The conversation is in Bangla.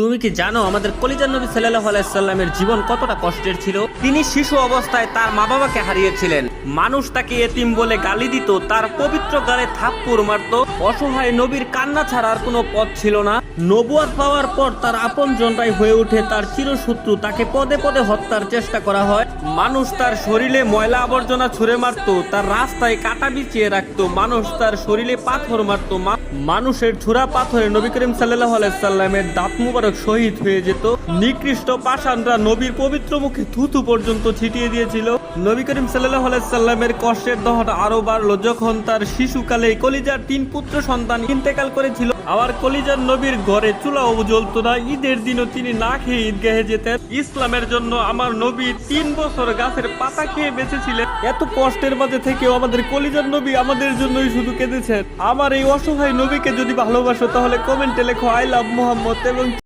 তুমি কি জানো আমাদের কলিজার নবী সাল্লাল্লাহু আলাইহি সাল্লামের জীবন কতটা কষ্টের ছিল? তিনি শিশু অবস্থায় তার মা বাবাকে হারিয়েছিলেন। মানুষ তাকে এতিম বলে গালি দিত, তার পবিত্র গালে থাপ্পড় মারত। অসহায় নবীর কান্না ছাড়া আর কোনো পথ ছিল না। নবুয়ত পাওয়ার পর তার আপনজনরাই হয়ে ওঠে তার চিরশত্রু। তাকে পদে পদে হত্যার চেষ্টা করা হয়। মানুষ তার শরীরে ময়লা আবর্জনা ছুঁড়ে মারত, তার রাস্তায় কাটা বিছিয়ে রাখতো। মানুষ তার শরীরে পাথর মারত। মানুষের ছুরা পাথরে নবী করিম সাল্লাল্লাহু আলাইহি সাল্লামের দাঁত মুবারক শহীদ হয়ে যেত। নিকৃষ্ট পাষাণরা নবীর পবিত্র মুখে থুথু পর্যন্ত ছিটিয়ে দিয়েছিল। নবী করিম সাল্লাল্লাহু আলাইহি সাল্লামের কষ্টের দহন আরো বাড়লো যখন তার শিশুকালে কলিজার 3 পুত্র সন্তান ইন্তেকাল করেছিল। আবার কলিজার নবীর ঘরে চুলাও জ্বলতো না। ঈদের দিনও তিনি না খেয়ে ঈদগাহে যেতেন। ইসলামের জন্য আমার নবী 3 বছর গাছের পাতা খেয়ে বেঁচেছিলেন। এত কষ্টের মাঝে থেকেও আমাদের কলিজার নবী আমাদের জন্যই শুধু কেঁদেছেন। আমার এই অসহায় নবীকে যদি ভালোবাসো তাহলে কমেন্টে লেখো আই লাভ মুহাম্মদ এবং